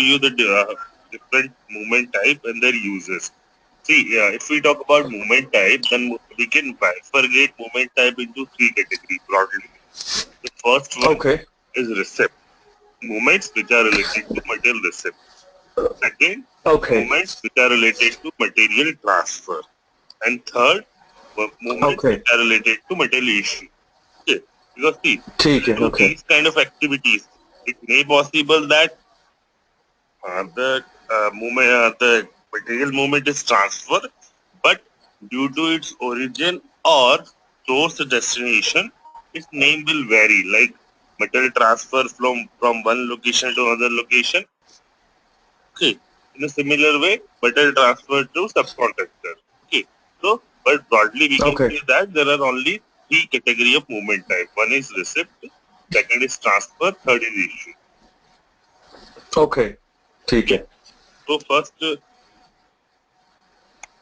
you the different movement type and their uses. See, if we talk about movement type, then we can bifurcate movement type into three categories broadly. The first one Okay. is receipt movements which are related to material receipt. Second, Okay. movements which are related to material transfer. And third, movements which Okay. are related to material issue. Okay. Because see, ठीक है. to Okay. these kind of activities, it may possible that the material movement is transferred, but due to its origin or source destination, its name will vary. Like material transfer from one location to another location. Okay. In a similar way, material transfer to subcontractor. Okay. So, but broadly we can Okay. say that there are only three category of movement type. One is receipt, second is transfer, third is issue. Okay. ठीक Okay. है. So first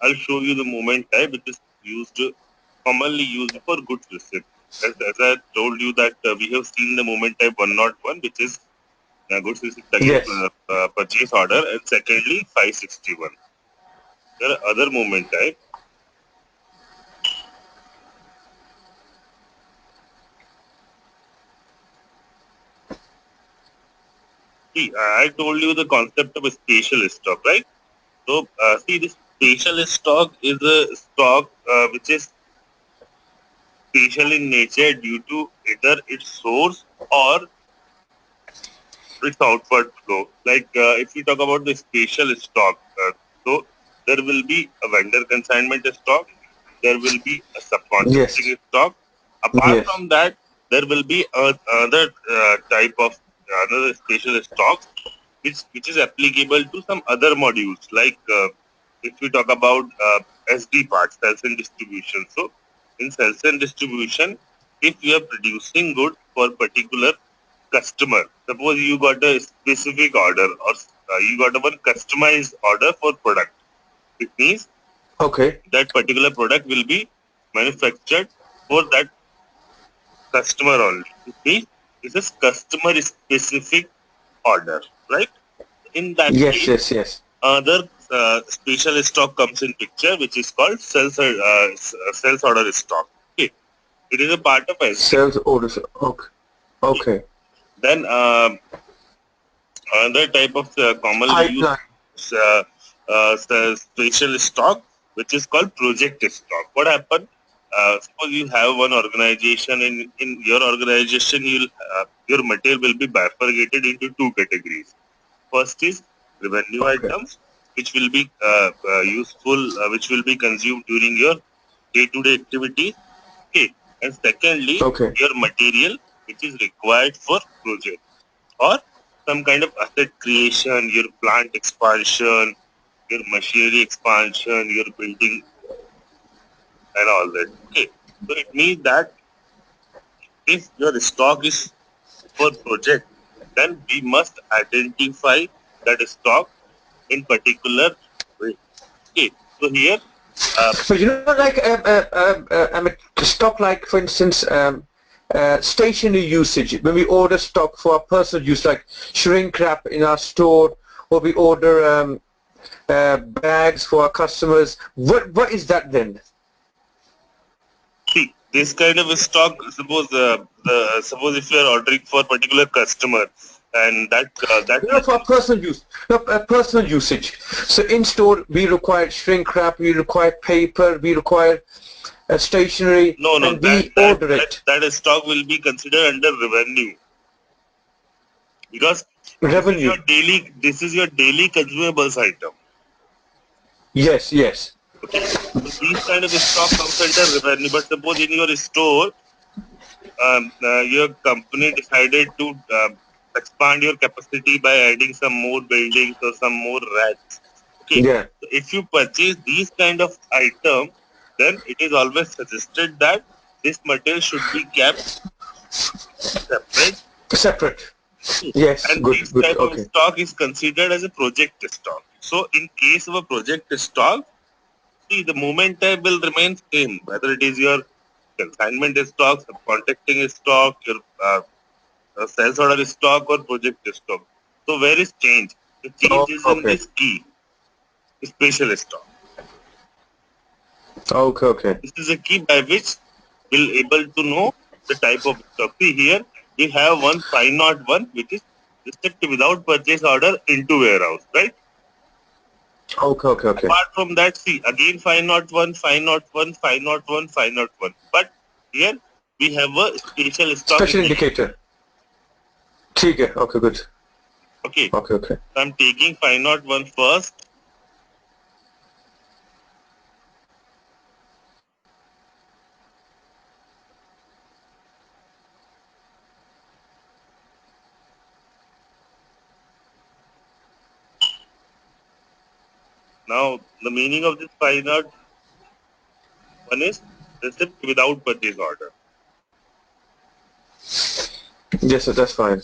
I'll show you the movement type which is commonly used for goods receipt. As I told you that we have seen the movement type 101, which is goods receipt against Yes. purchase order, and secondly 561. There are other movement type. See, I told you the concept of a spatial stock, right? So, see, this spatial stock is a stock which is spatial in nature due to either its source or its outward flow. Like if we talk about the spatial stock, so there will be a vendor consignment stock, there will be a Yes. subcontracting stock. Apart Yes. from that, there will be another type of another spatial stock which is applicable to some other modules. Like if we talk about SD parts, sales and distribution. So in sales and distribution, if you are producing goods for particular customer. Suppose you got a specific order or you got a one customized order for product. It means Okay. that particular product will be manufactured for that customer only. It means this is customer specific order, right? In that Yes. case, Yes. Yes. other special stock comes in picture, which is called sales order stock. Okay, it is a part of SD. Sales orders. Okay. Okay. Then another type of commonly used Pipeline. spatial stock, which is called project stock. What happened? Suppose you have one organization, in your organization, your material will be bifurcated into two categories. First is revenue Okay. items, which will be useful, which will be consumed during your day-to-day activities. Okay, and secondly, Okay. your material, which is required for project or some kind of asset creation, your plant expansion, your machinery expansion, your building and all that. Okay. So it means that if your stock is for project, then we must identify that stock in particular way. Okay. So here, So like I mean, stock, like for instance, stationary usage. When we order stock for our personal use, like shrink wrap in our store, or we order bags for our customers. What is that then? see this kind of stock. Suppose if you are ordering for particular customer, and that No, for our personal use. No, personal usage. So in store, we require shrink wrap, we require paper, we require stationery, no no and that we that order that it. that stock will be considered under revenue because Revenue. this is your daily consumables item. Yes, yes. Okay, so these kind of stock comes under revenue. But suppose in your store, your company decided to expand your capacity by adding some more buildings or some more racks. Okay, Yeah. so if you purchase these kind of item, then it is always suggested that this material should be kept separate. Separate. Yes. And Good, this good. type of Okay. stock is considered as a project stock. So in case of a project stock, see the movement type will remain same, whether it is your consignment stock, subcontracting stock, your sales order stock or project stock. So where is change? The change Oh, is in okay. this key, special stop. Okay, okay. This is a key by which we'll able to know the type of stock. See here, we have one 501 which is received without purchase order into warehouse, right? Okay, okay, okay. Apart from that, see again 501, 501, 501, 501. But here we have a special stock Special indicator. indicator. ठीक है. Okay, good. Okay, Okay, okay. so I'm taking 501 first. Now the meaning of this 501 is receipt without purchase order. Yes, sir, that's fine.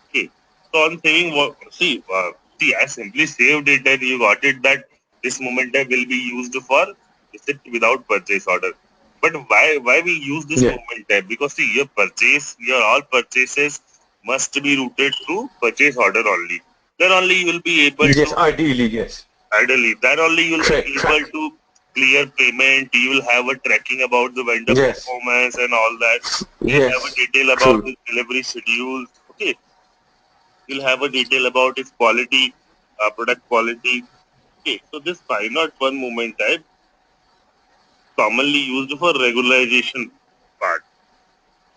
Okay. So on saving, see, I simply saved it and you got it that this momentum will be used for receipt without purchase order. But why we use this Yeah. momentum? Because see, your all purchases must be routed through purchase order only. Then only you will be able Yes, to ideally, yes. ideally. Then only you will be able Track. to clear payment. You will have a tracking about the vendor Yes. performance and all that. You'll have a Yes. detail about True. the delivery schedules. Okay, you'll have a detail about its quality, product quality. Okay, so this 501 movement type commonly used for regularization part.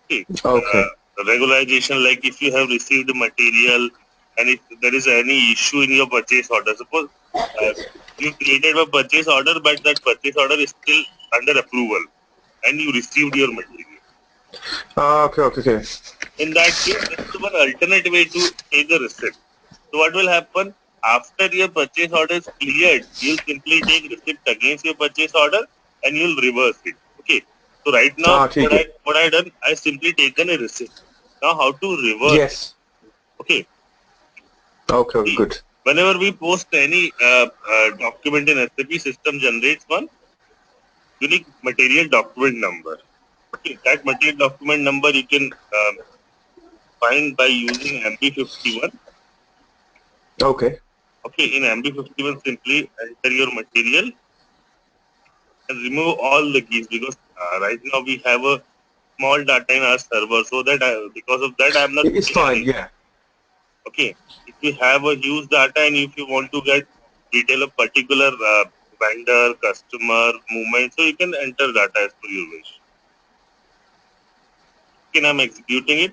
Okay, Okay. regularization like if you have received material and if there is any issue in your purchase order, suppose you created a purchase order but that purchase order is still under approval and you received your material. Okay, okay, okay. In that case, this is one alternate way to take a receipt. So what will happen? After your purchase order is cleared, you'll simply take receipt against your purchase order and you'll reverse it. Okay. So right now, ठीक है. what I done, I simply taken a receipt. Now how to reverse it? Yes. Okay. Okay, okay, See, good. whenever we post any document in SAP, system generates one unique material document number. Okay. That material document number you can find by using MB51. Okay. Okay, in MB51 simply enter your material and remove all the keys because right now we have a small data in our server, so that because of that I am not It's putting fine, any. yeah. Okay, if you have a huge data and if you want to get detail of particular vendor, customer, movement, so you can enter data as per your wish. Okay, I'm executing it.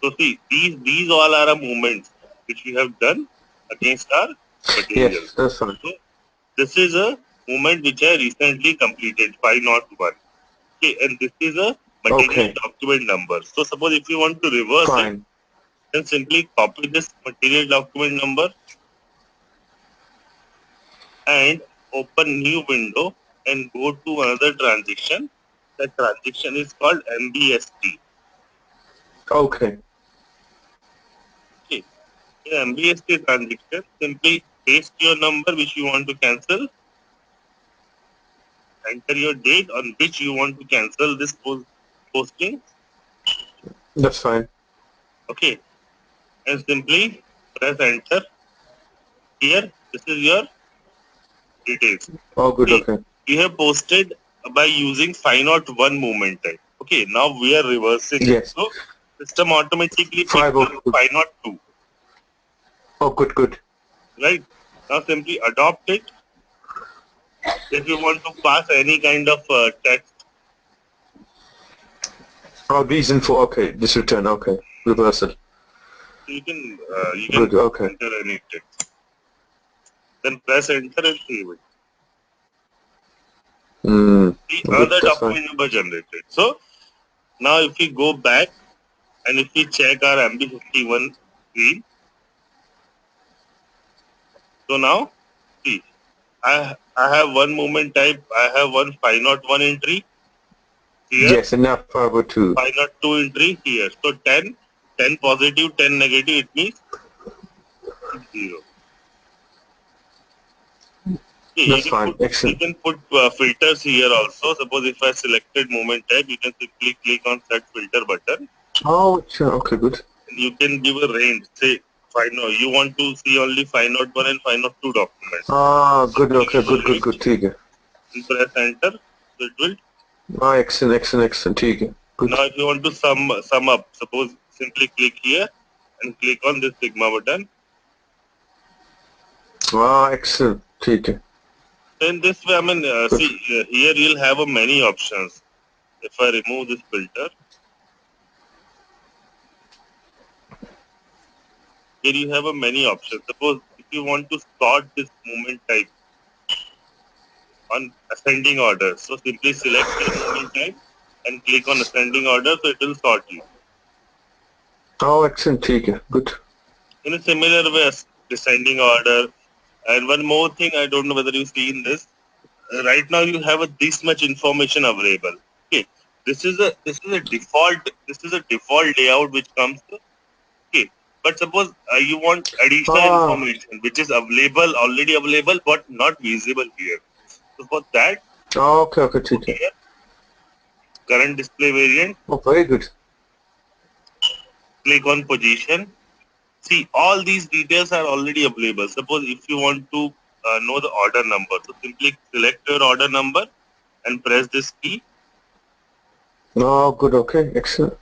So see, these all are movements which we have done against our material. Yes, that's fine. So this is a movement which I recently completed, 501. Okay, and this is a material Okay, document number. So suppose if you want to reverse it, fine. then simply copy this material document number and open new window and go to another transaction. That transaction is called MBST. Okay. Okay. In MBST transaction, simply paste your number which you want to cancel, enter your date on which you want to cancel this posting. That's fine. Okay, and simply press enter. Here, this is your details. Oh, good, See, okay. we have posted by using 501 movement type. Okay, now we are reversing it. Yes. So, system automatically picked 5 oh, up good. 502. Oh, good, good. Right? Now simply adopt it. If you want to pass any kind of text, Oh, reason for, okay, this return, okay. Reversal. you can Good, okay. enter any text. Then press enter and save it. See, Good, another that's fine. document number generated. So, now if we go back and if we check our MB51 screen, so now see, I have one movement type. I have one 501 entry here, Yes, and now 502. 502 entry here. So 10 positive, 10 negative. It means 0. Okay, That's fine. you Excellent. can put filters here also. Suppose if I selected moment type, you can simply click on set filter button. Oh, sure. Okay, good. And you can give a range. Say, five no, you want to see only 501 and 502 documents. Ah, good. Simply Okay, give a good, good, range good. ठीक है. and press enter. So it will. Ah, excellent, excellent, excellent. ठीक है. Good. Now, if you want to sum up, suppose simply click here and click on this sigma button. Ah, excellent. ठीक है. So in this way, I mean, Good. see here you'll have many options. If I remove this filter, here you have many options. Suppose if you want to sort this movement type on ascending order, so simply select your movement type and click on ascending order, so it will sort you. Oh, excellent. ठीक है. Good. In a similar way as descending order. And one more thing, I don't know whether you've seen this. Right now you have this much information available. Okay, this is a default layout which comes to. Okay, but suppose you want additional Ah, information which is available already available but not visible here. So for that, okay, okay. go ठीक है. here, current display variant, Oh, very good. click on position. See, all these details are already available. Suppose if you want to know the order number, so simply select your order number and press this key. Oh, good. Okay, excellent.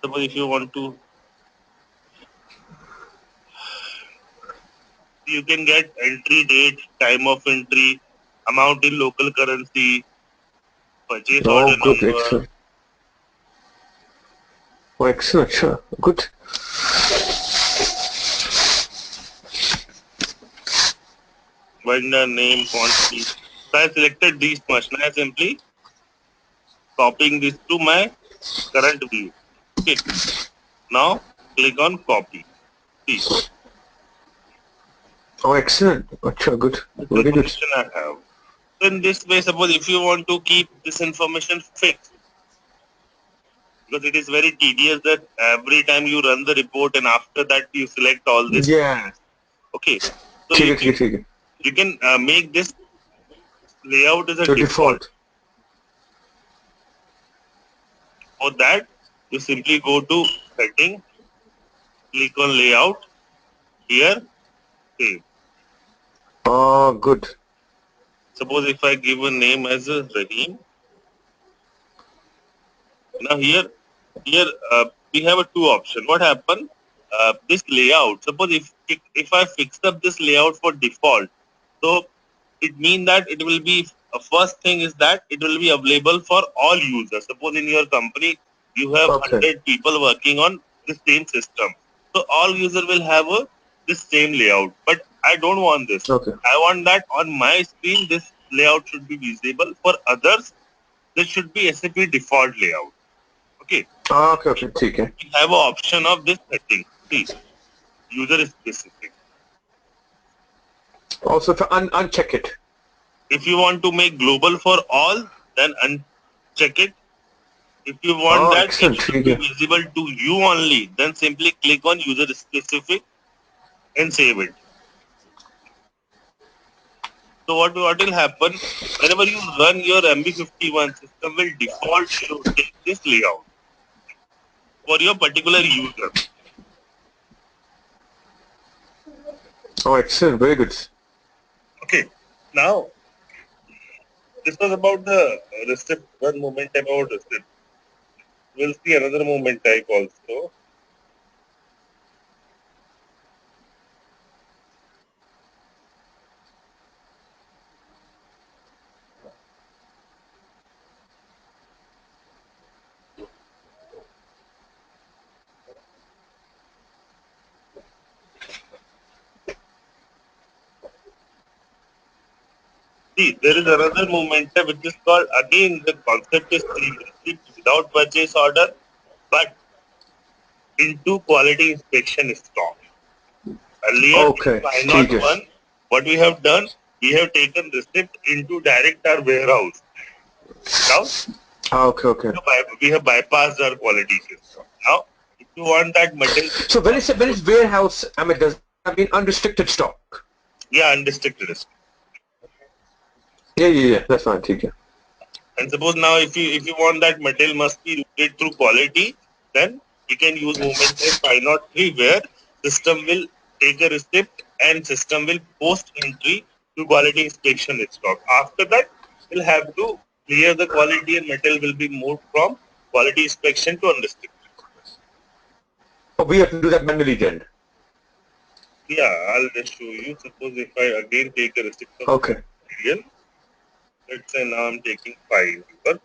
Suppose if you want to, you can get entry date, time of entry, amount in local currency, purchase Oh, order good. number, Excellent. Oh, excellent. Sure. Good. vendor name, quantity. So I selected these much. Now I simply copying this to my current view. Okay. Now click on copy. See, Oh, excellent. अच्छा, good. this Very good. information I have. So in this way, suppose if you want to keep this information fixed, because it is very tedious that every time you run the report and after that you select all this. Yeah. Okay, so ठीक है, ठीक है, ठीक है. you can make this layout as a So default. default. For that, you simply go to setting, click on layout, here, save. Oh, good. Suppose if I give a name as a Rahim, now here we have a two option. What happened? This layout. Suppose if I fix up this layout for default, so it means that it will be first thing is that it will be available for all users. Suppose in your company you have Okay. 100 people working on the same system, so all user will have this same layout. But I don't want this. Okay. I want that on my screen this layout should be visible. For others, this should be SAP default layout. Okay, Okay, okay. ठीक है. we have an option of this setting. See, user specific. Also, to uncheck it. If you want to make global for all, then uncheck it. If you want Oh, that it excellent. should ठीक be है. visible to you only, then simply click on user specific and save it. So what will happen? Whenever you run your MB51 system will default to take this layout for your particular user. Oh, excellent. Very good. Okay. Now this was about the receipt, one moment type about receipt. We'll see another moment type also. See, there is another moment type which is called, again the concept is same, receipt without purchase order, but into quality inspection stock. Earlier in Okay. ठीक है. 501, what we have done, we have taken receipt into direct our warehouse. Now Okay, okay. we have bypassed our quality system. Now, if you want that material, So when it's warehouse, I mean, does that mean unrestricted stock? yeah, unrestricted stock. Yeah. That's fine. ठीक है. And suppose now if you want that material must be routed through quality, then you can use movement type 503 where system will take a receipt and system will post entry to quality inspection stock. After that, we'll have to clear the quality and material will be moved from quality inspection to unrestricted. Oh, we have to do that manually then. Yeah, I'll just show you. Suppose if I again take a receipt of Okay. material, let's say now I'm taking 5. But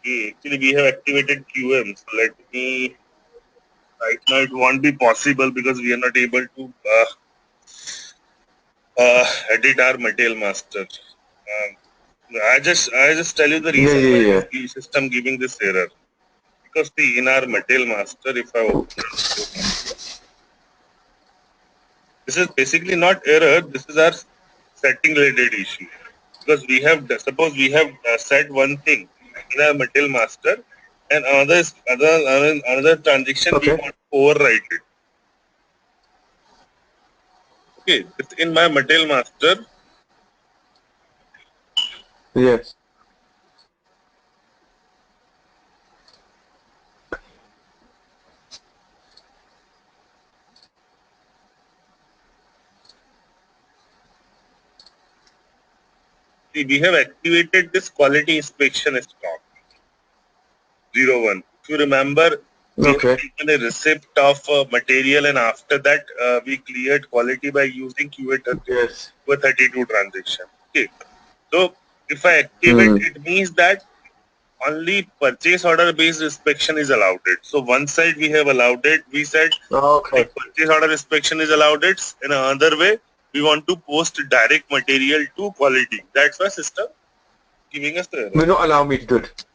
actually we have activated QM. So let me, right now it won't be possible because we are not able to edit our material master. I just tell you the reason why Yeah. is the system giving this error. Because see, in our material master, if I open our material master, this is basically not error. This is our setting related issue. Because we have, suppose we have set one thing in our material master, and another transaction we Okay. want to overwrite it. Okay, this in my material master, Yes. see, we have activated this quality inspection stock 01. If you remember, we have Okay. taken a receipt of material, and after that we cleared quality by using Yes. QA32 transaction. Okay, so if I activate, Hmm. it means that only purchase order based inspection is allowed it. So one side we have allowed it. We said only Okay. purchase order inspection is allowed it. In another way, we want to post direct material to quality. That's why system giving us the error. Will not allow me to do it.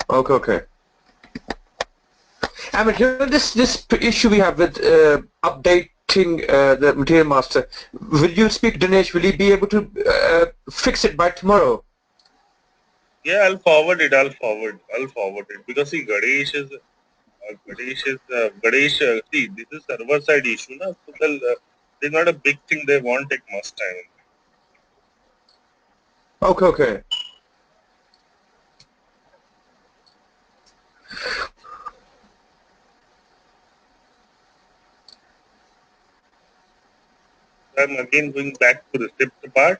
Okay. I mean, this issue we have with updating the material master. Will you speak, Dinesh? Will you be able to fix it by tomorrow? Yeah, I'll forward it because see, Ganesh. See, this is server side issue, na. So there's not a big thing. They won't take much time. Okay. I'm again going back to the receipt part.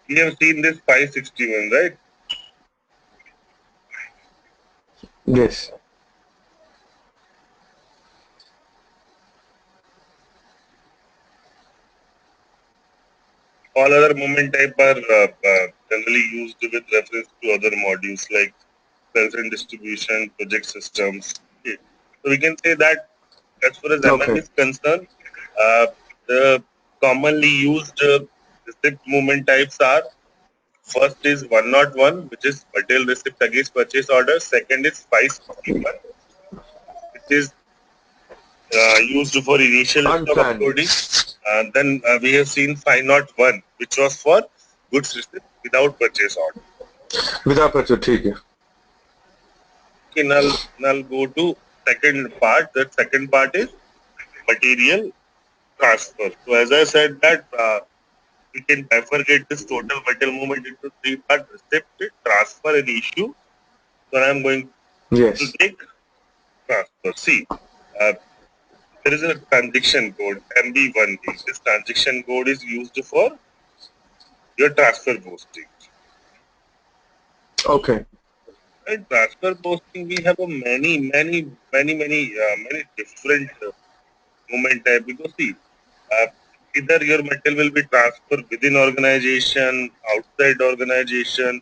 We have seen this 561, right? Yes. All other movement type are generally used with reference to other modules like sales and distribution, project systems. Okay. So we can say that as far as MM Okay. is concerned, uh, the commonly used receipt movement types are: first is 101, which is material receipt against purchase order. Second is 561, which is used for initial stock Unplanned. uploading. Then we have seen 501, which was for goods receipt without purchase order. Without purchase, ठीक है. Okay, now I'll go to second part. The second part is material transfer. So as I said that we can bifurcate this total material movement into three parts: receipt, transfer, and issue. So I'm going to Yes. take transfer. See, uh, there is a transaction code MB1B. This transaction code is used for your transfer posting. Okay. In transfer posting, we have a many different movement type because see, uh, either your material will be transferred within organization, outside organization,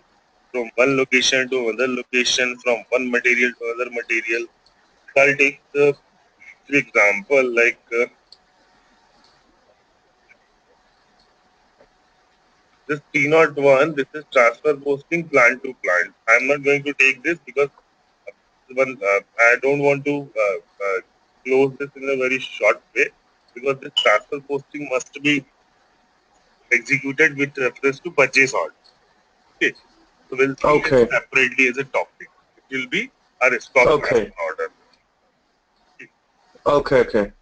from one location to another location, from one material to another material. So I'll take the few example like This 301, this is transfer posting plant to plant. I'm not going to take this because I don't want to close this in a very short way, because this transfer posting must be executed with reference to purchase order. Okay. So we'll see it Okay. separately as a topic. It will be our stock Okay. transfer order. Okay. Okay.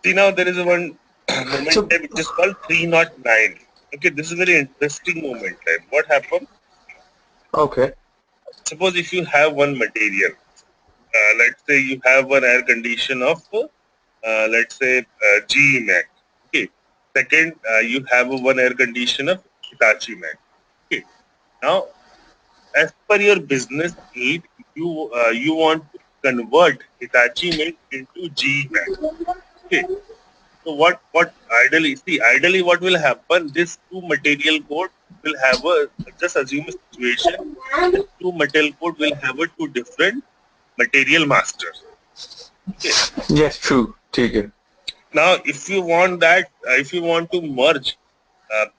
See, now there is a one moment So type which is called 309. Okay, this is a very interesting moment type. What happened? okay. Suppose if you have one material, let's say you have one air condition of, let's say, GE Mac. Okay. Second, you have one air condition of Hitachi Mac. Okay. Now, as per your business need, you want to convert Hitachi Mac into GE Mac. Okay. So what ideally what will happen? This two material code will have a, just assume a situation. This two material code will have a two different material masters. Okay. Yes, true. ठीक है. Now, if you want that, if you want to merge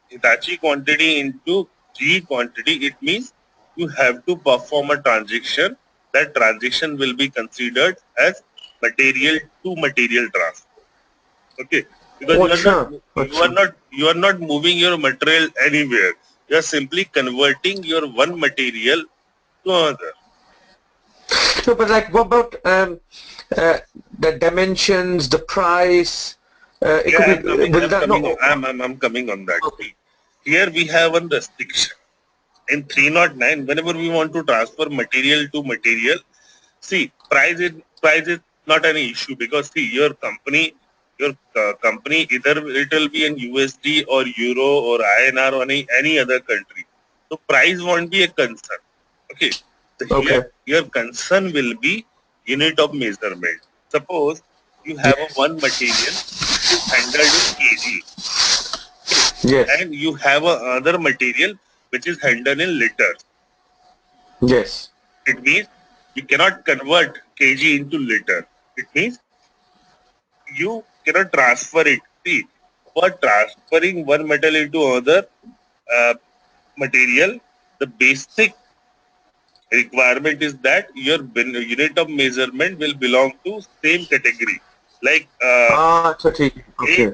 Hitachi quantity into G quantity, it means you have to perform a transaction. That transaction will be considered as material to material transfer. Okay, because Oh, अच्छा. अच्छा. you are not moving your material anywhere. You are simply converting your one material to another. So, but like, what about the dimensions, the price? It could Yeah, be. Will I'm that coming no? I'm coming on that. Okay. See, here we have one restriction. In 309, whenever we want to transfer material to material, see, price is not any issue, because see, your company, either it will be in USD or Euro or INR or any other country. So price won't be a concern. Okay. So here Okay. your concern will be unit of measurement. Suppose you have a Yes. one material which is handled in kg. Okay, Yes. and you have a other material which is handled in liters. Yes. It means you cannot convert kg into liter. It means you cannot transfer it. See, for transferring one metal into other uh, material, the basic requirement is that your unit of measurement will belong to same category. Like Ah, अच्छा ठीक. A, Okay.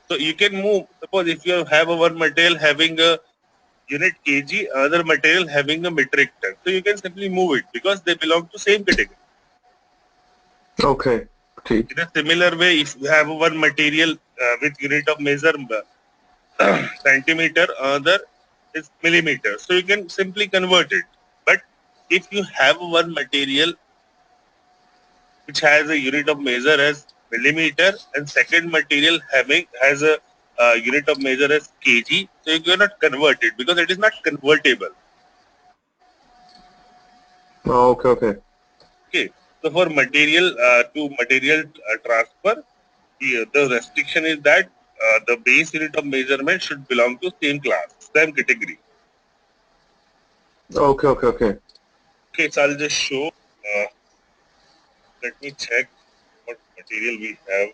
so you can move. Suppose if you have a one material having a unit kg, other material having a metric ton, so you can simply move it because they belong to same category. Okay. ठीक. In a similar way, if you have one material with unit of measure centimeter, other is millimeter, so you can simply convert it. But if you have one material which has a unit of measure as millimeter, and second material having has a unit of measure as kg, so you cannot convert it because it is not convertible. Oh, okay. Okay. Okay, so for material to material transfer, the restriction is that the base unit of measurement should belong to same class, same category. Okay. Okay. Okay. Okay, so I'll just show. Let me check what material we have.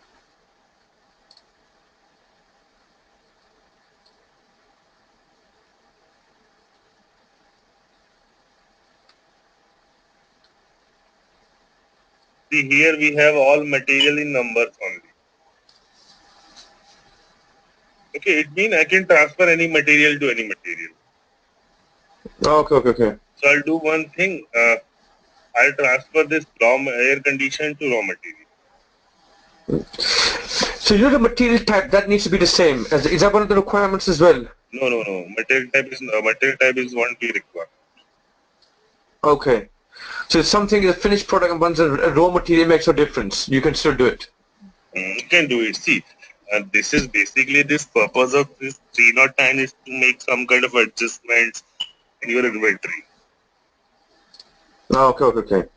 See, here we have all material in numbers only. Okay, it means I can transfer any material to any material. Okay. Okay. Okay. So I'll do one thing. I'll transfer this air condition to raw material. So you know the material type that needs to be the same. Is that one of the requirements as well? No. Material type is won't be required. Okay. So if something is a finished product and one's a raw material makes no difference. You can still do it. You can do it. See, this is basically this purpose of this 309 is to make some kind of adjustments in your inventory. Okay. Okay. Okay.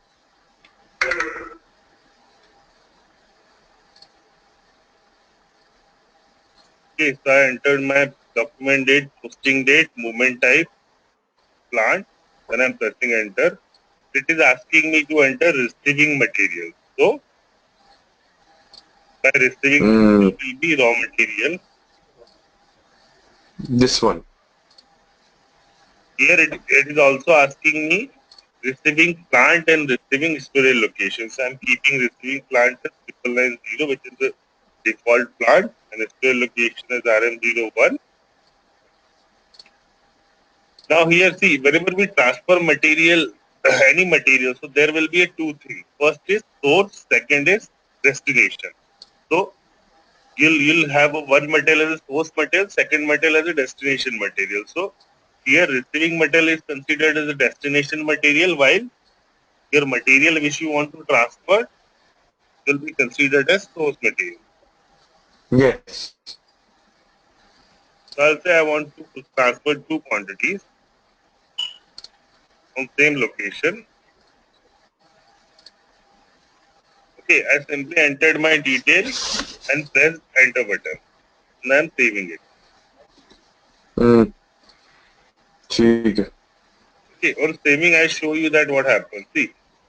Okay, so I entered my document date, posting date, movement type, plant. Then I'm pressing enter. It is asking me to enter receiving material. So By receiving Mm, will be raw material. this one. Here it is also asking me receiving plant and receiving storage location. So I'm keeping receiving plant as 990, which is the default plant, and storage location as RM01. Now here see, whenever we transfer material, any material, so there will be a two things. First is source, second is destination. So you'll have a one material as a source material, second material as a destination material. So here receiving material is considered as a destination material, while your material which you want to transfer will be considered as source material. Yes. So I'll say I want to transfer two quantities from same location. Okay, I simply entered my detail and pressed enter button. And I'm saving it. Mm, ठीक है. Okay, on saving I show you that what happens. See,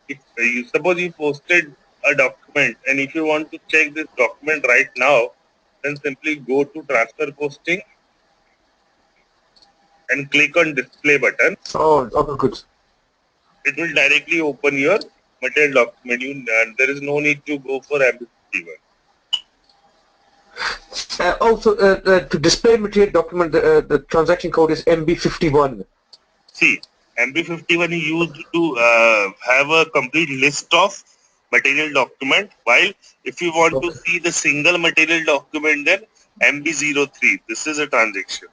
if you suppose you posted a document and if you want to check this document right now, then simply go to transfer posting and click on display button. Oh, okay, good. It will directly open your material document. There is no need to go for MB51. Also, to display material document, the transaction code is MB51. See, MB51 is used to have a complete list of material document, while if you want to Okay. see the single material document, then MB03. This is a transaction.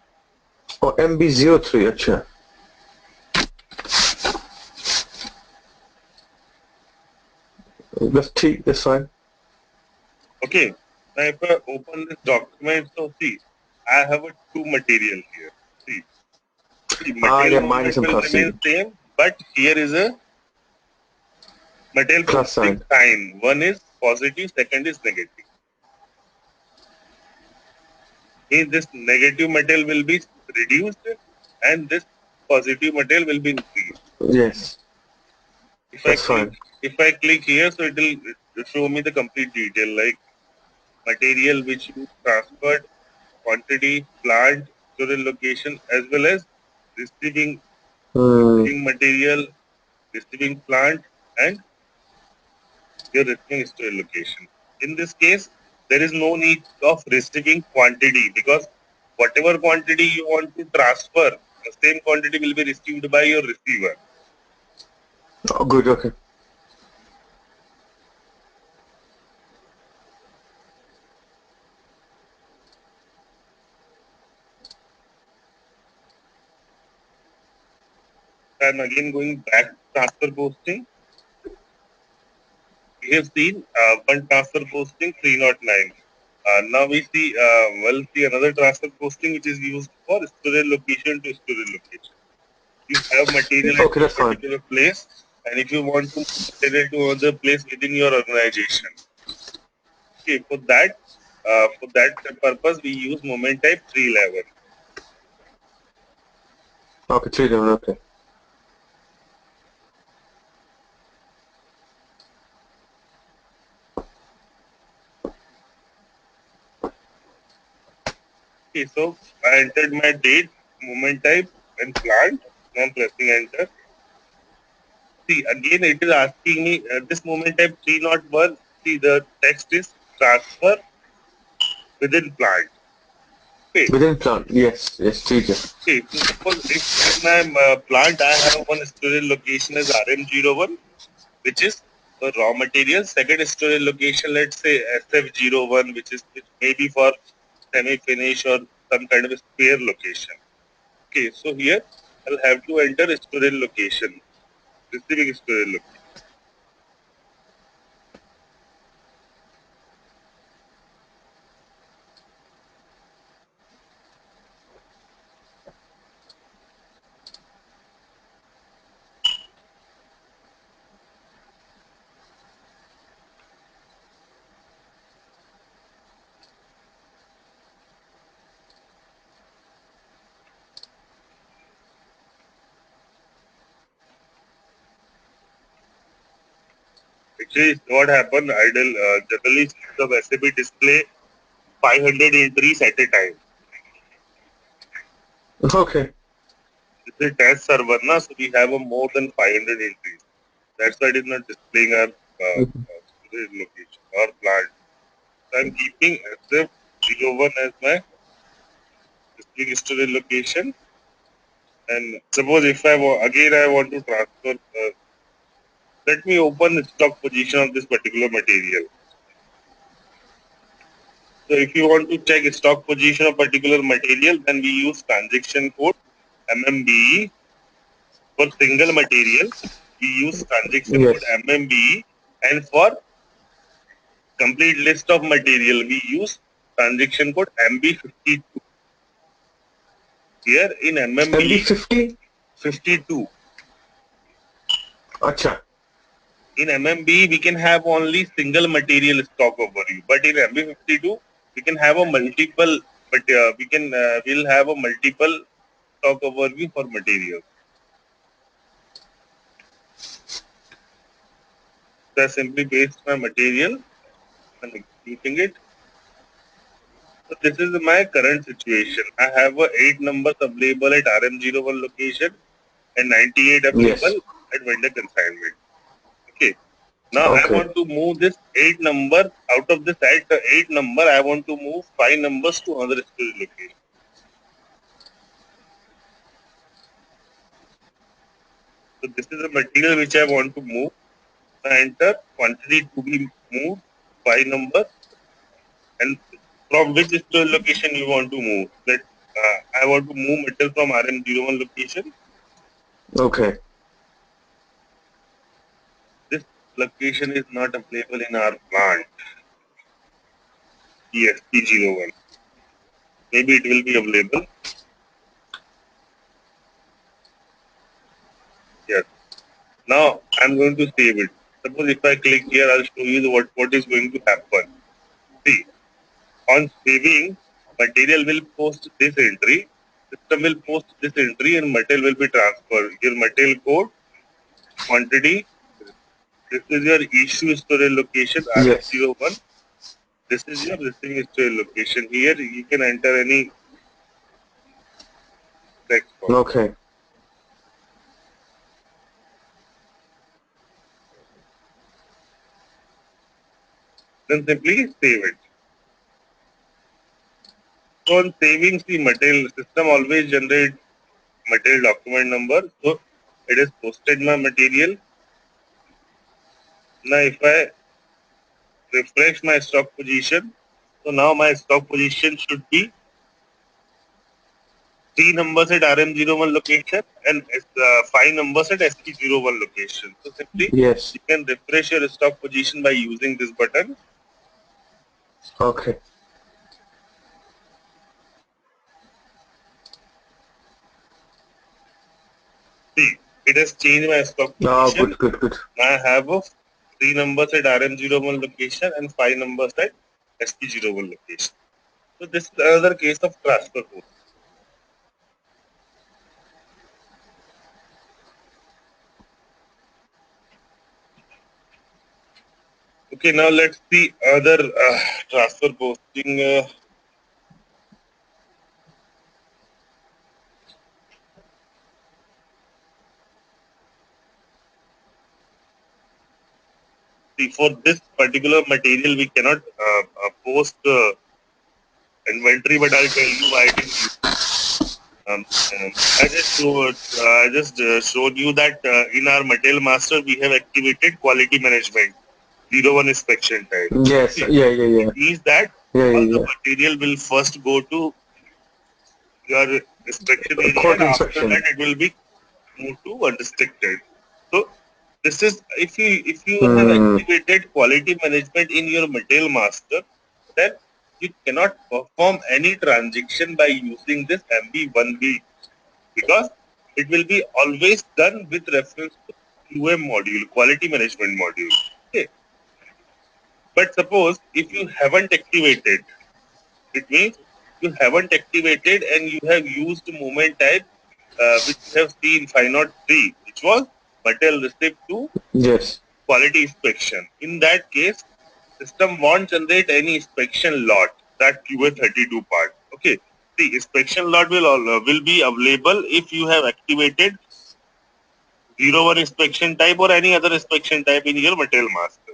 Oh, MB03, अच्छा. That's fine. Okay. Now if I open this document, so see, I have a two material here. See, Yeah, material mine is movement in will plus remain same, but here is a material plus posting sign. sign. One is positive, second is negative. Means this negative material will be reduced and this positive material will be increased. Yes, If I that's click, fine. if I click here, so it will show me the complete detail like material which you transferred, quantity, plant, storage location, as well as receiving Hmm. receiving material, receiving plant, and your receiving storage location. In this case, there is no need of receiving quantity because whatever quantity you want to transfer, the same quantity will be received by your receiver. Oh, good, okay. And again, going back to transfer posting, we have seen one transfer posting 309. Now we see, see another transfer posting which is used for storage location to storage location. You have material at Okay, one that's fine. particular place, and if you want to move material to another place within your organization, okay, for that purpose, we use moment type 311. Okay, 311, okay. Okay, so I entered my date, moment type, and plant. Now I'm pressing enter. See, again, it is asking me this moment type 301. See, the text is transfer within plant. Okay. Within plant, yes, ठीक है. Okay, so suppose if in my plant I have one storage location as RM01, which is for raw material. Second storage location, let's say SF01, which may be for semi-finish or some kind of a spare location. Okay, so here I'll have to enter storage location, receiving storage location. Actually, what happened? Ideal generally the SAP display 500 entries at a time. Okay. This is a test server, na, so we have a more than 500 entries. That's why it is not displaying our Mhm. storage location or plant. So I'm keeping SF01 as my displaying storage location. And suppose if again I want to transfer, let me open the stock position of this particular material. So if you want to check stock position of particular material, then we use transaction code MMBE. For single material, we use transaction code Yes. MMBE, and for complete list of material, we use transaction code MB52. Here in MMBE MB50? 52, Acha. in MMBE we can have only single material stock overview, but in MB52 we can have a multiple, but we'll have a multiple stock overview for material. So I simply based my material and executing it. So this is my current situation. I have 8 numbers available at RM01 location and 98 available Yes. at vendor consignment. Okay. Now I Okay. want to move this 8 number out of this 8 number. I want to move 5 numbers to another storage location. So this is the material which I want to move. I enter quantity to be moved 5 numbers, and from which storage location you want to move. That I want to move metal from RM01 location. Okay. This location is not available in our plant. Yes, P01. Maybe it will be available. Yes. Now I'm going to save it. Suppose if I click here, I'll show you what is going to happen. See, on saving, material will post this entry, system will post this entry, and material will be transferred. Your material code, quantity, this is your issue storage location Yes. RM01. This is your receiving storage location. Here you can enter any text box. Okay. Then simply save it. So on saving the material, system always generate material document number. So it is posted my material. Now if I refresh my stock position, so now my stock position should be 3 numbers at RM01 location and 5 numbers at SP01 location. So simply Yes. you can refresh your stock position by using this button. Okay. See, it has changed my stock Ah, position. good, good, good. Now I have 3 numbers at RM01 location and 5 numbers at SP01 location. So this is another case of transfer code. Okay, now let's see other transfer posting. See, for this particular material, we cannot post inventory, but I'll tell you why it is used. I just showed you that in our material master we have activated quality management 01 inspection type. Yes. Okay. Yeah, yeah, It yeah. means that Yeah, all yeah, the yeah. material will first go to your inspection area, and Quality after that inspection. it will be moved to unrestricted. So this is if you have Hmm. activated quality management in your material master, then you cannot perform any transaction by using this MB1B, because it will be always done with reference to QM module, quality management module. Okay. But suppose if you haven't activated, it means you haven't activated and you have used movement type which you have seen 503, which was material receipt to Yes. quality inspection. In that case, system won't generate any inspection lot, that QA32 part. Okay, the inspection lot will be available if you have activated 01 inspection type or any other inspection type in your material master.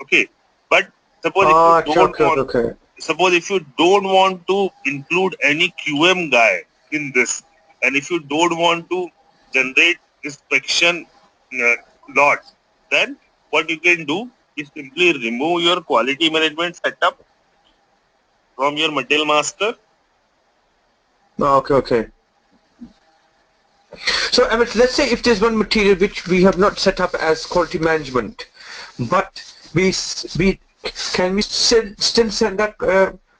Okay, but suppose if you Okay, don't okay, want, okay. suppose if you don't want to include any QM guy in this, and if you don't want to generate inspection uh, lot, then what you can do is simply remove your quality management setup from your material master. Okay, okay. So, Amit, let's say if there's one material which we have not set up as quality management, but we can we still send that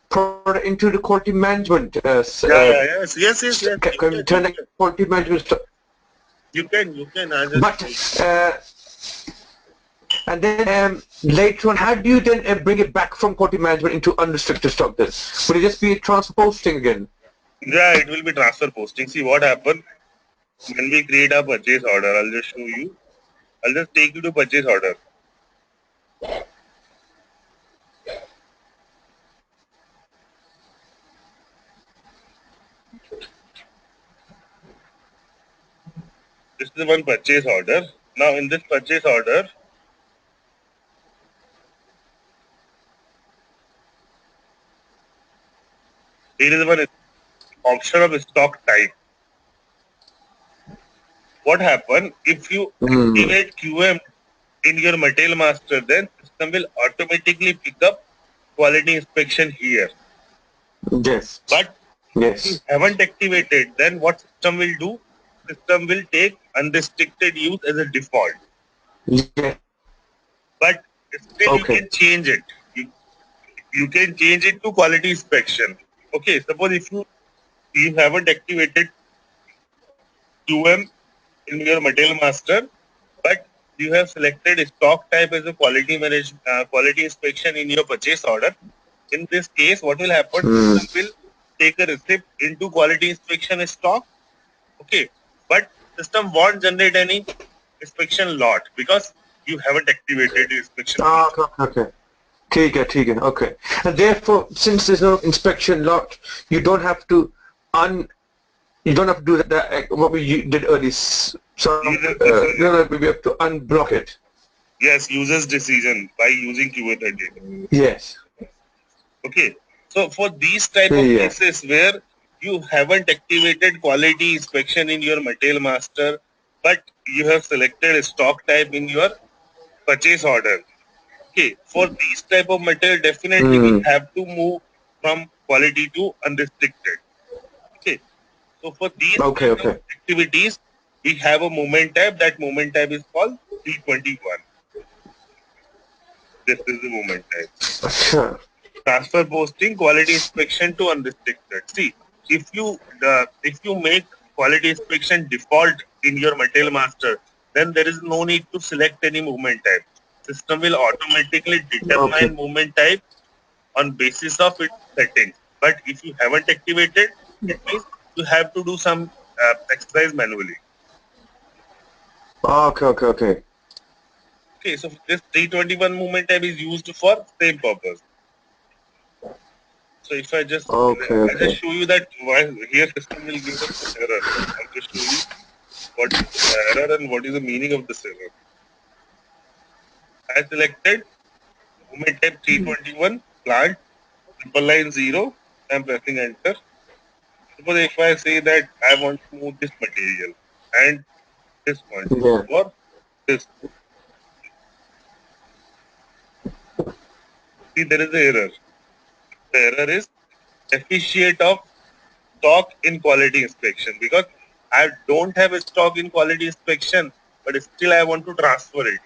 product into the quality management? Yes. Can we turn the quality management? You can. I just But and then later on, how do you then bring it back from quality management into unrestricted stock? Then would it just be a transfer posting again? yeah, it will be transfer posting. See what happened when we create a purchase order. I'll just show you. I'll just take you to purchase order. This is one purchase order. Now in this purchase order, there is one option of stock type. What happen if you Hmm. activate QM in your material master, then system will automatically pick up quality inspection here. Yes. But if you Yes. haven't activated, then what system will do? System will take unrestricted use as a default. Yes. But still you Okay. can change it. You can change it to quality inspection. Okay, suppose if you haven't activated QM in your material master, but you have selected stock type as a quality inspection in your purchase order. In this case, what will happen? Hmm. System will take a receipt into quality inspection stock. Okay, but system won't generate any inspection lot because you haven't activated the inspection feature. Okay. Okay. ठीक है, okay. And therefore, since there's no inspection lot, you don't have to un, you don't have to do what we did earlier. Uses decision. We have to unblock it. Yes, user's decision by using QA32. Yes. Okay. So for these type of Yeah. cases where you haven't activated quality inspection in your material master, but you have selected a stock type in your purchase order. Okay. For these type of material, definitely we Hmm. have to move from quality to unrestricted. Okay. So for these Okay. kind of Okay. activities, we have a movement type. That movement type is called 321. This is the movement type. Sure. Transfer posting quality inspection to unrestricted. See, if you make quality inspection default in your material master, then there is no need to select any movement type. System will automatically Okay. determine movement type on basis of its settings. But if you haven't activated, it means you have to do some exercise manually. Okay. Okay. Okay. Okay, so this 321 movement type is used for same purpose. So if Okay. I just Okay. show you that why here system will give us this error. I'll just show you what is the error and what is the meaning of this error. I selected movement type 321 plant triple line 0. I'm pressing enter. Suppose if I say that I want to move this material and this one Yeah. or this, see there is an error. The error is deficient of stock in quality inspection because I don't have a stock in quality inspection, but still I want to transfer it.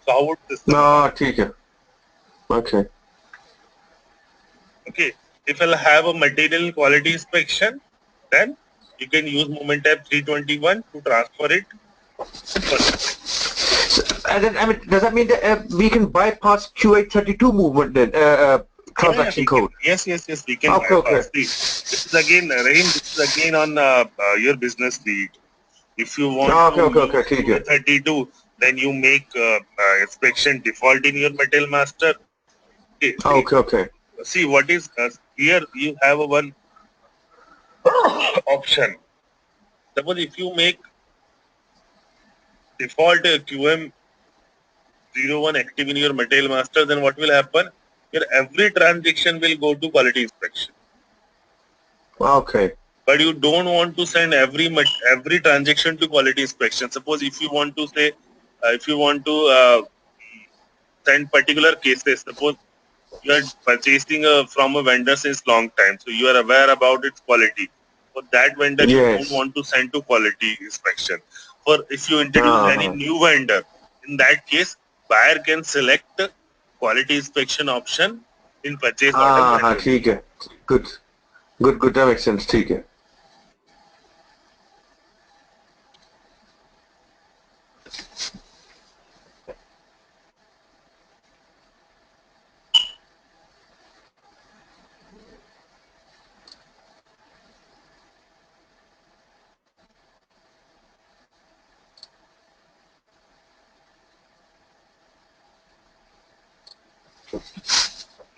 So how would system work? ठीक है. Okay. Okay, if I'll have a material quality inspection, then you can use movement type 321 to transfer it to unrestricted. So, and then, I mean, does that mean that we can bypass QA32 movement then, Yeah, transaction we can. code? Yes, we can Okay, okay. bypass. See, this is again, Rahim, this is again on your business need. If you want Okay, to okay, okay, use ठीक है. QA32, then you make inspection default in your material master. Okay, Okay. see what is here. You have a one option. Suppose if you make default QM01 active in your material master, then what will happen? Your every transaction will go to quality inspection. Okay. But you don't want to send every transaction to quality inspection. Suppose if you want to say, if you want to send particular cases, suppose you are purchasing from a vendor since long time, so you are aware about its quality. For that vendor, you don't Yes. want to send to quality inspection. For if you introduce any Uh-huh. new vendor, in that case, buyer can select quality inspection option in purchase order हाँ manually. ठीक है. Good. Good. That makes sense. ठीक है.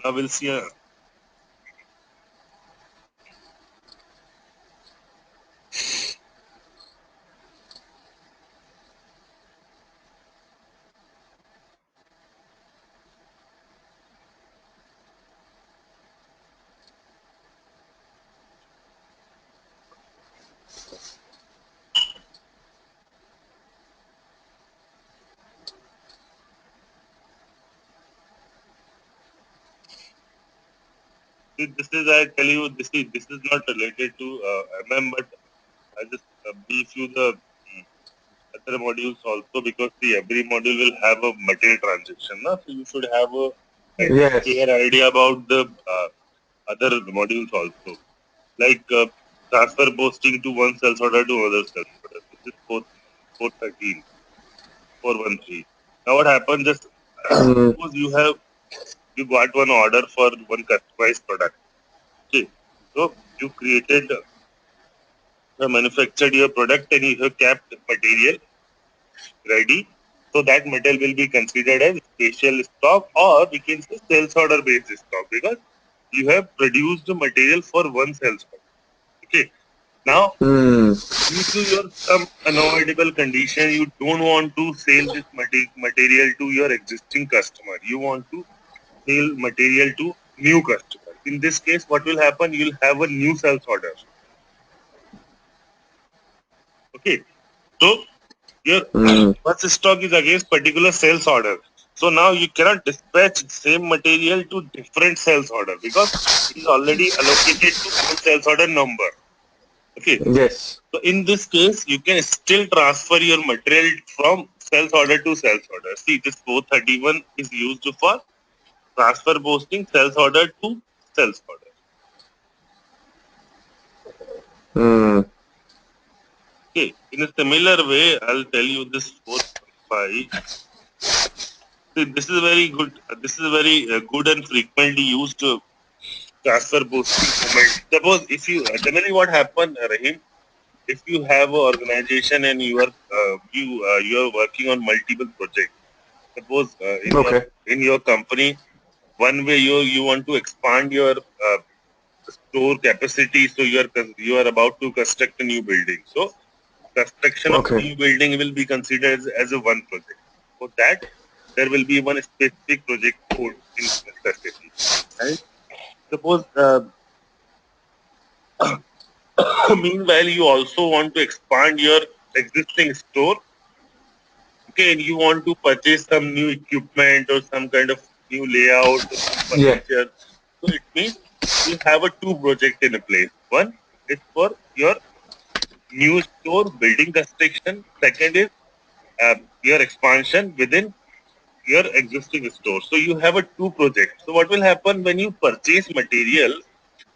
Now we'll see. This is, I tell you, this is not related to MM, but I just brief you the other modules also, because the every module will have a material transaction. Na? So you should have a Yes. clear idea about the other modules also, like transfer posting to one sales order to another sales order. This is 413, 413. Now what happened? Just Mm. suppose you got one order for one customized product. Okay, so you manufactured your product and you have kept material ready. So that material will be considered as special stock, or we can say sales order based stock, because you have produced the material for one sales order. Okay. Now, Mm. due to your some unavoidable condition, you don't want to sell this material to your existing customer. You want to sell material to new customer. In this case, what will happen? You'll have a new sales order. Okay. So your Mm. first stock is against particular sales order. So now you cannot dispatch same material to different sales order, because it is already allocated to one sales order number. Okay. Yes. So in this case, you can still transfer your material from sales order to sales order. See, this 431 is used for transfer posting sales order to sales order. Mm. Okay. In a similar way, I'll tell you this 415. See, this is very good. This is very good and frequently used transfer posting moment. Suppose if you generally what happen, Rahim, if you have an organization and you are working on multiple projects. Suppose Okay. in your company, one way you want to expand your store capacity, so you are about to construct a new building. So construction of Okay. new building will be considered as a one project. For that, there will be one specific project code in necessity. And suppose meanwhile you also want to expand your existing store. Okay, and you want to purchase some new equipment or some kind of new layout or some Yeah. furniture. So it means you have a two project in a place. One is for your new store building construction. Second is your expansion within your existing store. So you have a two projects. So what will happen when you purchase material?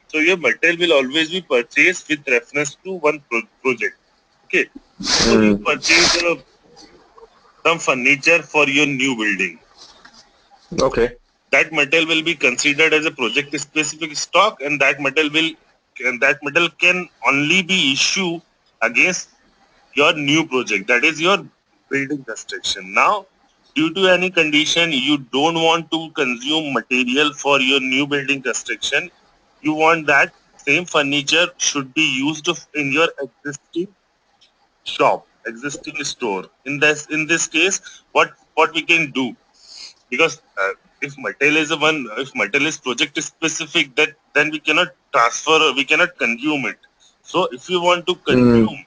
So your material will always be purchased with reference to one project. Okay. Suppose you Mm. purchase some furniture for your new building. Okay. That metal will be considered as a project specific stock, and that metal can only be issued against your new project, that is your building construction. Now, due to any condition, you don't want to consume material for your new building construction. You want that same furniture should be used in your existing shop, existing store. In this case, what we can do, because if material is if material is project specific, that then we cannot transfer, we cannot consume it. So if you want to Mm. consume,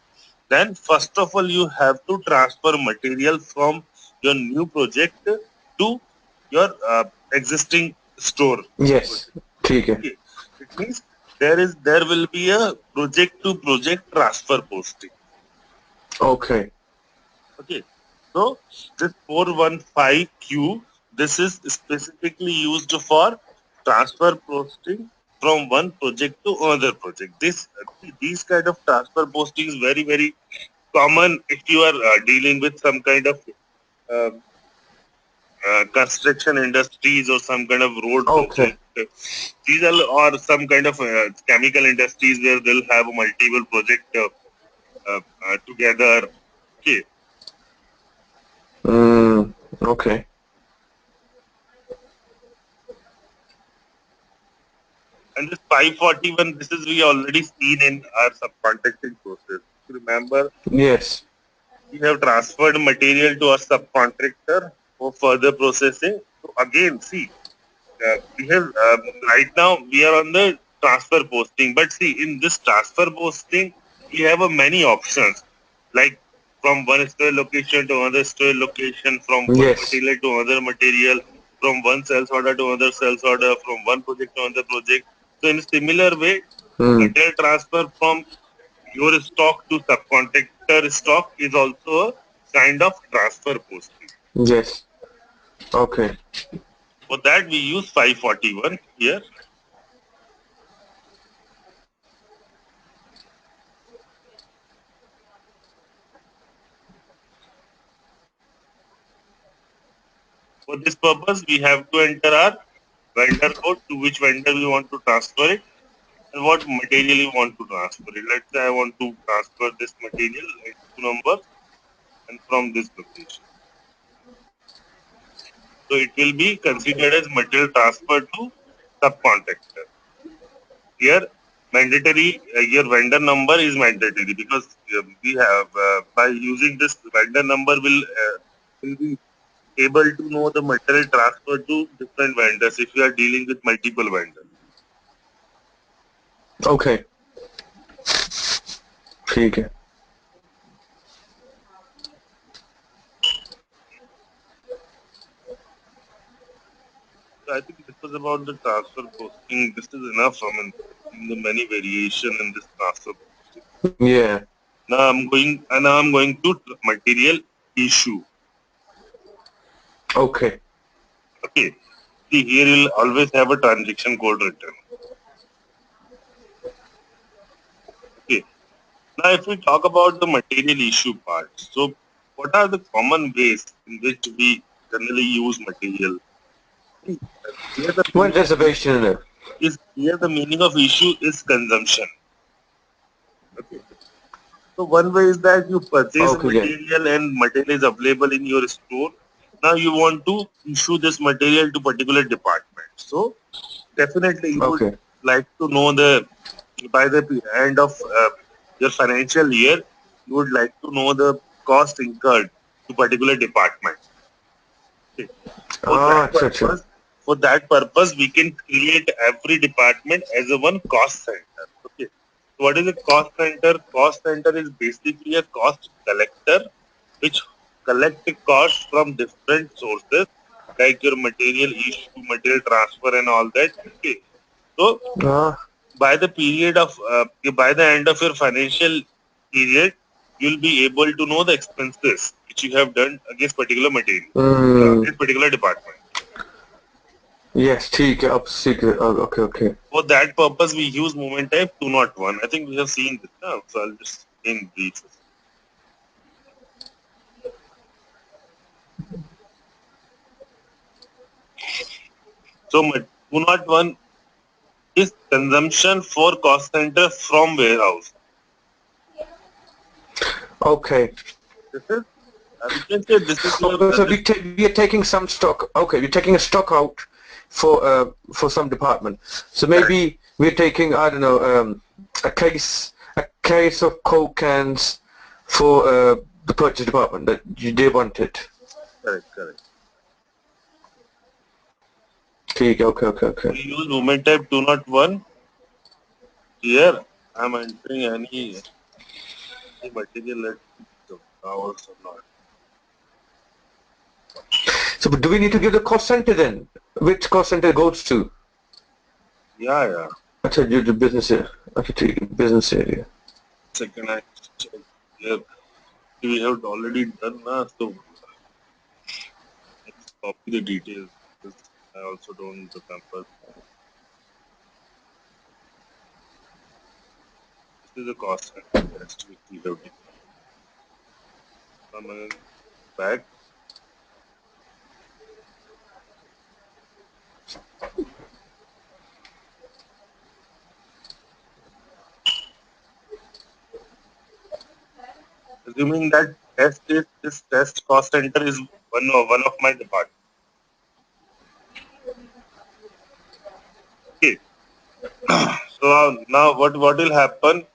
then first of all you have to transfer material from your new project to your existing store. Yes. ठीक है. Okay. It means there will be a project to project transfer posting. Okay. Okay. So this 415Q, this is specifically used for transfer posting from one project to another project. These kind of transfer posting is very common if you are dealing with some kind of uh, construction industries or some kind of road Okay. project. These are or some kind of chemical industries where they'll have multiple project together. Okay. Mm. Okay. And this 541, this is we already seen in our subcontracting process. Remember, Yes. we have transferred material to our subcontractor for further processing. So again, see, we have right now we are on the transfer posting, but see in this transfer posting we have many options, like from one store location to another store location, from one Yes. material to another material, from one sales order to another sales order, from one project to another project. So in a similar way, Mm. material transfer from your stock to subcontractor stock is also a kind of transfer posting. Yes. Okay. For that we use 541 here. For this purpose, we have to enter our vendor code, to which vendor we want to transfer it and what material you want to transfer it. Let's say I want to transfer this material at 2 numbers and from this location. So it will be considered as material transfer to subcontractor. Here, mandatory, your vendor number is mandatory, because we have, by using this vendor number will be able to know the material transfer to different vendors if you are dealing with multiple vendors. Okay. ठीक है. I think this was about the transfer posting. This is enough. I mean, in the many variation in this transfer posting. Yeah. Now I'm going to material issue. Okay. Okay. See, here you'll always have a transaction code written. Okay. Now, if we talk about the material issue part, so what are the common ways in which we generally use material? See, here the One meaning of reservation in it. issue is consumption. Okay. So one way is that you purchase a Okay. Yeah. material and material is available in your store. Now you want to issue this material to particular department. So definitely you would Okay. like to know by the end of your financial year, you would like to know the cost incurred to particular department. Okay. For Ah, that अच्छा अच्छा. purpose, we can create every department as a one cost center. Okay. So what is a cost center? Cost center is basically a cost collector which collect the cost from different sources, like your material issue, material transfer, and all that. Okay. So Ah. by the end of your financial period, you'll be able to know the expenses which you have done against particular material, Hmm. in particular department. Yes. ठीक है. अब सीख. Okay. Okay. For that purpose, we use movement type 201. I think we have seen this. So I'll just in brief. So 201 is consumption for cost center from warehouse. Okay. This is We can say this is your Okay, so we are taking some stock. Okay, we're taking a stock out for some department. So maybe we're taking, I don't know, a case of Coke cans for the purchase department that they wanted. correct. Okay. We use movement type 201. Here, I'm entering any material at the hours or not. So do we need to give the cost center then? Which cost center it goes to? Yeah. I tell you the business area. Business area. Second, I check here. We have already done now, so let's copy the details. Because I also don't remember. This is the cost center test which we have done. I'm again back. Assuming that this test cost center is one of my department. Okay. So now what will happen?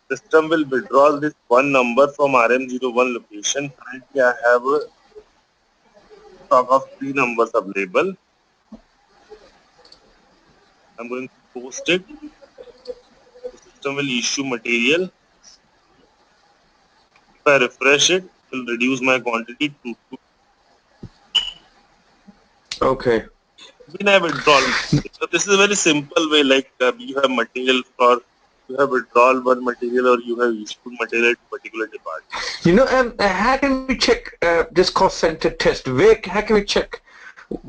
System will withdraw this one number from RM01 location. Currently, I have a stock of 3 numbers available. I'm going to post it. The system will issue material. If I refresh it, it will reduce my quantity to 2. Okay. When I withdraw, so this is a very simple way. Like you have material for you have withdrawal one material or you have issued material to particular department. You know, how can we check this cost center test? How can we check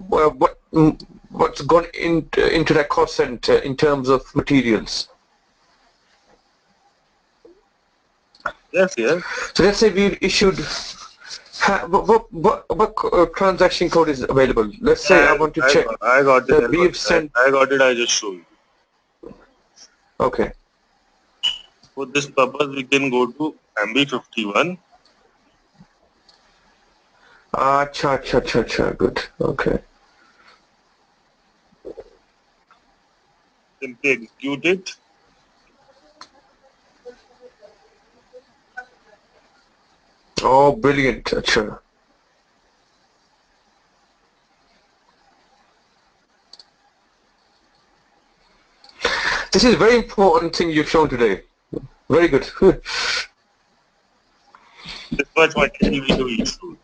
what's gone into that cost center in terms of materials? Yes. So let's say we issued. What transaction code is available? Let's say I want to check I got it. that we've sent. I got it. I just show you. Okay. For this purpose, we can go to MB51. Acha. Good. Okay. Simply execute it. Oh, brilliant. Acha. This is a very important thing you've shown today. Very good. This much material we have issued.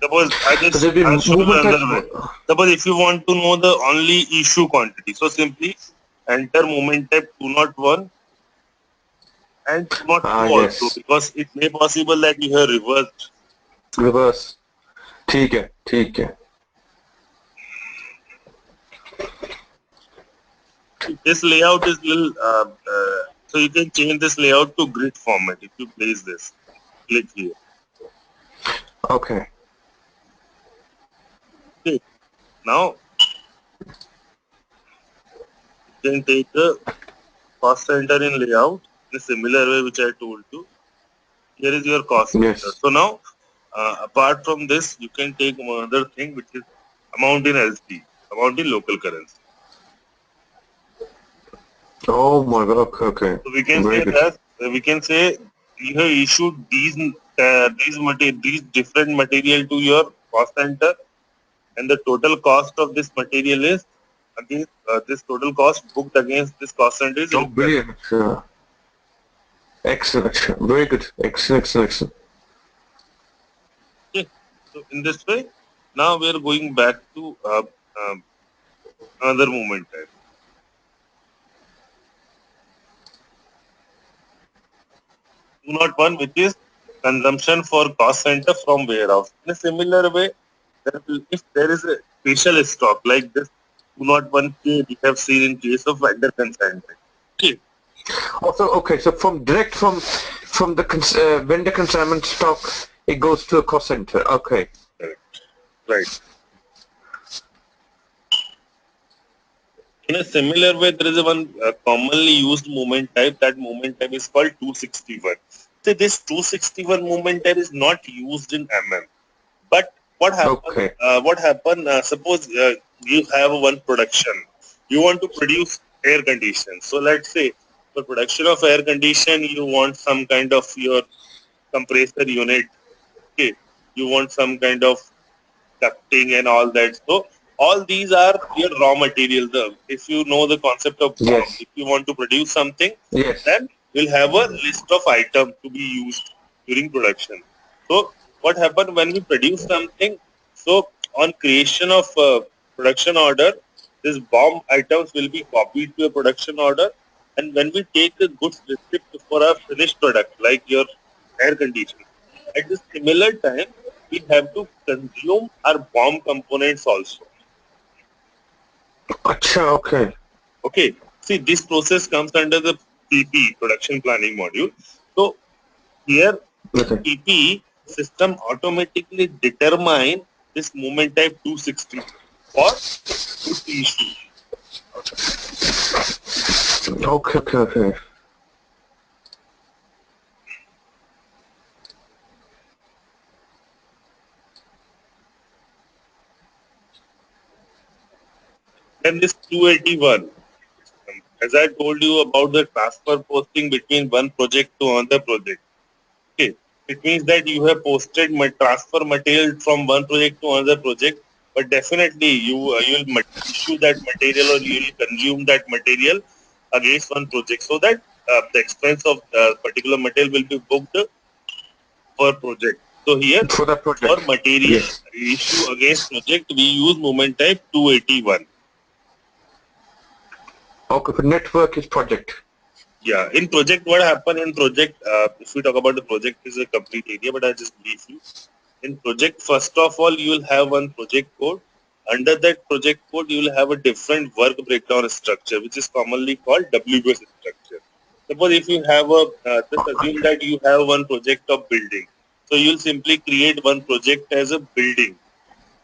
Suppose I just So there'll I'll be show you movement another way. type. Suppose if you want to know the only issue quantity, so simply enter movement type 201 and 202 also, Yes. because it may possible that you have reversed. Reverse. ठीक है. This layout is little so you can change this layout to grid format if you place this. Click here. Okay. Okay. Now you can take the cost center in layout in a similar way which I told you. Here is your cost center. Yes. So now apart from this, you can take another thing which is amount in LC, amount in local currency. Oh my God. Okay. So we can Very say good. that you have issued these different material to your cost center, and the total cost of this material is against this total cost booked against this cost center is Oh, required. brilliant. Excellent. Very good. Excellent. Okay. So in this way, now we are going back to another movement type. 201, which is consumption for cost center from warehouse. In a similar way, if there is a special stock like this 201K we have seen in case of vendor consignment. Okay. Also, okay. So from the vendor consignment stock, it goes to a cost center. Okay. Right. In a similar way, there is a one commonly used movement type. That movement type is called 261. So this 261 movement type is not used in MM. But what happened? Okay. What happened? Suppose you have one production. You want to produce air condition. So let's say for production of air condition, you want some kind of your compressor unit. Okay, you want some kind of ducting and all that. So all these are your raw material. If you know the concept of BOM, Yes. if you want to produce something, Yes. then you'll have a list of items to be used during production. So what happened when we produce something? So on creation of production order, this BOM items will be copied to a production order, and when we take a goods receipt for a finished product like your air conditioner, at the similar time we have to consume our BOM components also. Acha, okay. Okay, see this process comes under the PP production planning module. So here this Okay. PP system automatically determine this movement type 260 for goods issue. Okay, okay, okay. Then this 281, as I told you about the transfer posting between one project to another project. Okay, it means that you have posted transfer material from one project to another project, but definitely you'll issue that material or you will consume that material against one project, so that the expense of the particular material will be booked per project. So here For the for project. material Yes. issue against project we use movement type 281. Okay, for network is project. Yeah, in project what happened in project? If we talk about the project is a complete area, but I just brief you. In project, first of all, you will have one project code. Under that project code, you will have a different work breakdown structure, which is commonly called WBS structure. Suppose if you have just assume that you have one project of building. So you'll simply create one project as a building.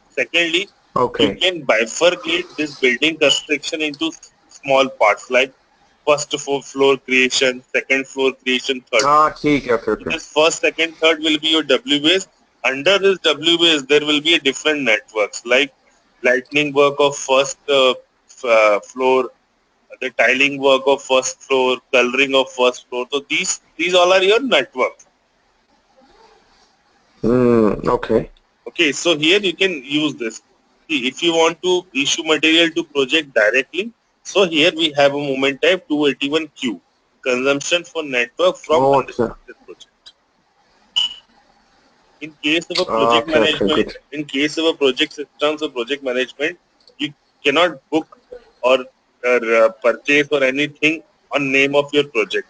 Secondly, you Okay. can bifurcate this building construction into small parts like first floor creation, second floor creation, third. Ah, ठीक है, okay, So okay. this first, second, third will be your WBase. Under this WBase, there will be a different networks like lightning work of first floor, the tiling work of first floor, coloring of first floor. So these all are your networks. Okay. Okay, so here you can use this. See, if you want to issue material to project directly, so here we have a moment type 281Q, consumption for network from Oh, अच्छा. unrestricted project. In case of a Ah, project okay, okay, management, good. in case of a project systems or project management, you cannot book or purchase or anything on name of your project.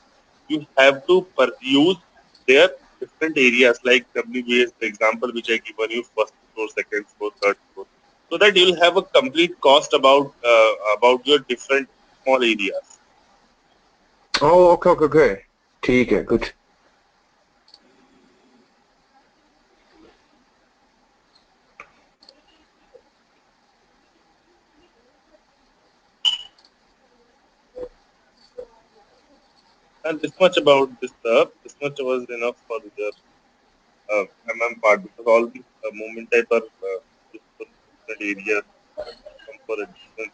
You have to use their different areas like WBS, the example which I given you, first floor, second floor, third floor, so that you'll have a complete cost about your different small areas. Oh, okay, okay, okay. ठीक है, good. And this much about this this much was enough for the part because all these movement type are used for different areas, some for a different